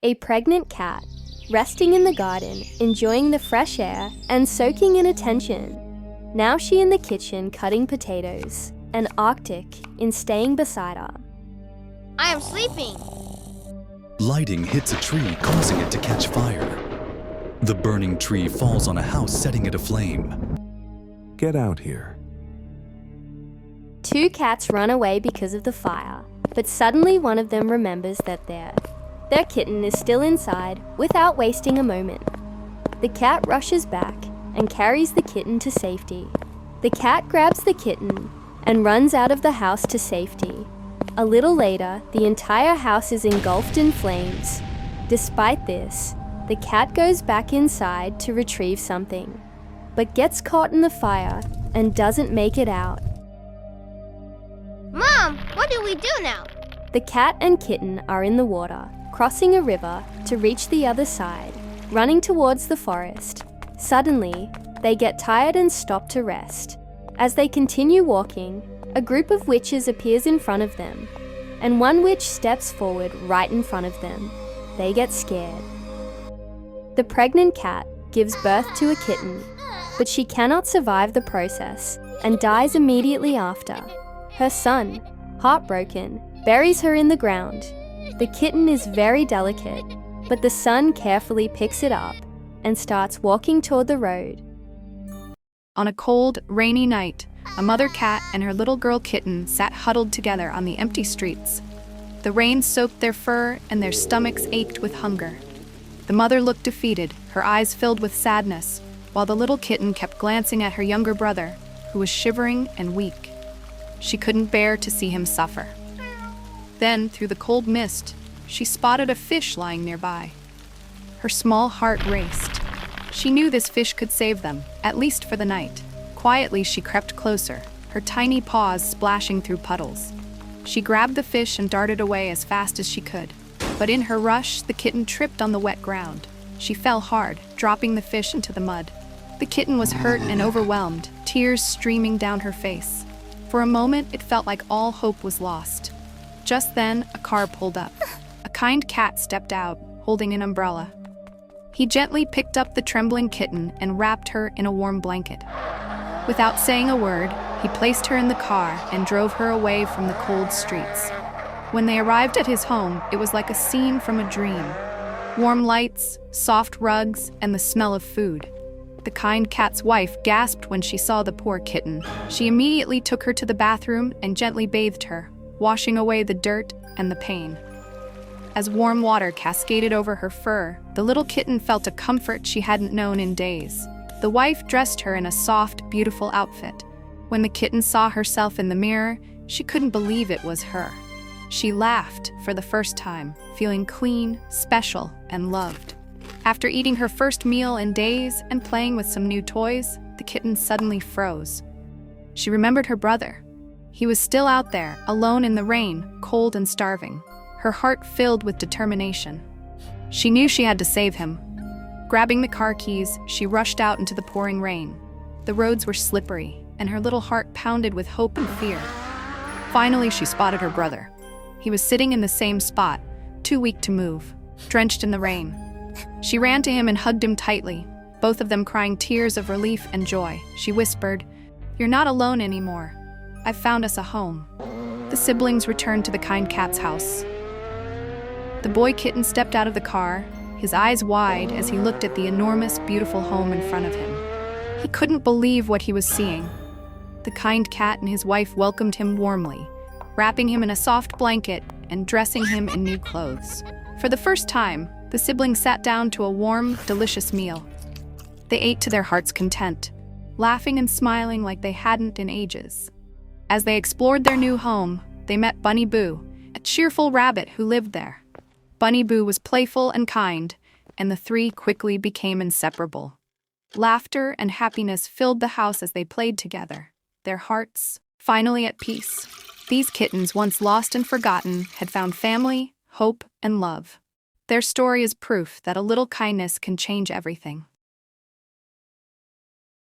A pregnant cat, resting in the garden, enjoying the fresh air and soaking in attention. Now she in the kitchen cutting potatoes, and Arctic in staying beside her. I am sleeping. Lighting hits a tree, causing it to catch fire. The burning tree falls on a house, setting it aflame. Get out here. Two cats run away because of the fire, but suddenly one of them remembers that their kitten is still inside without wasting a moment. The cat rushes back and carries the kitten to safety. The cat grabs the kitten and runs out of the house to safety. A little later, the entire house is engulfed in flames. Despite this, the cat goes back inside to retrieve something, but gets caught in the fire and doesn't make it out. Mom, what do we do now? The cat and kitten are in the water, crossing a river to reach the other side, running towards the forest. Suddenly, they get tired and stop to rest. As they continue walking, a group of witches appears in front of them, and one witch steps forward right in front of them. They get scared. The pregnant cat gives birth to a kitten, but she cannot survive the process and dies immediately after. Her son, heartbroken, buries her in the ground. The kitten is very delicate, but the son carefully picks it up and starts walking toward the road. On a cold, rainy night, a mother cat and her little girl kitten sat huddled together on the empty streets. The rain soaked their fur and their stomachs ached with hunger. The mother looked defeated, her eyes filled with sadness, while the little kitten kept glancing at her younger brother, who was shivering and weak. She couldn't bear to see him suffer. Then, through the cold mist, she spotted a fish lying nearby. Her small heart raced. She knew this fish could save them, at least for the night. Quietly, she crept closer, her tiny paws splashing through puddles. She grabbed the fish and darted away as fast as she could. But in her rush, the kitten tripped on the wet ground. She fell hard, dropping the fish into the mud. The kitten was hurt and overwhelmed, tears streaming down her face. For a moment, it felt like all hope was lost. Just then, a car pulled up. A kind cat stepped out, holding an umbrella. He gently picked up the trembling kitten and wrapped her in a warm blanket. Without saying a word, he placed her in the car and drove her away from the cold streets. When they arrived at his home, it was like a scene from a dream. Warm lights, soft rugs, and the smell of food. The kind cat's wife gasped when she saw the poor kitten. She immediately took her to the bathroom and gently bathed her, washing away the dirt and the pain. As warm water cascaded over her fur, the little kitten felt a comfort she hadn't known in days. The wife dressed her in a soft, beautiful outfit. When the kitten saw herself in the mirror, she couldn't believe it was her. She laughed for the first time, feeling clean, special, and loved. After eating her first meal in days and playing with some new toys, the kitten suddenly froze. She remembered her brother. He was still out there, alone in the rain, cold and starving, her heart filled with determination. She knew she had to save him. Grabbing the car keys, she rushed out into the pouring rain. The roads were slippery, and her little heart pounded with hope and fear. Finally, she spotted her brother. He was sitting in the same spot, too weak to move, drenched in the rain. She ran to him and hugged him tightly, both of them crying tears of relief and joy. She whispered, "You're not alone anymore. I've found us a home." The siblings returned to the kind cat's house. The boy kitten stepped out of the car, his eyes wide as he looked at the enormous, beautiful home in front of him. He couldn't believe what he was seeing. The kind cat and his wife welcomed him warmly, wrapping him in a soft blanket and dressing him in new clothes. For the first time, the siblings sat down to a warm, delicious meal. They ate to their heart's content, laughing and smiling like they hadn't in ages. As they explored their new home, they met Bunny Boo, a cheerful rabbit who lived there. Bunny Boo was playful and kind, and the three quickly became inseparable. Laughter and happiness filled the house as they played together, their hearts finally at peace. These kittens, once lost and forgotten, had found family, hope, and love. Their story is proof that a little kindness can change everything.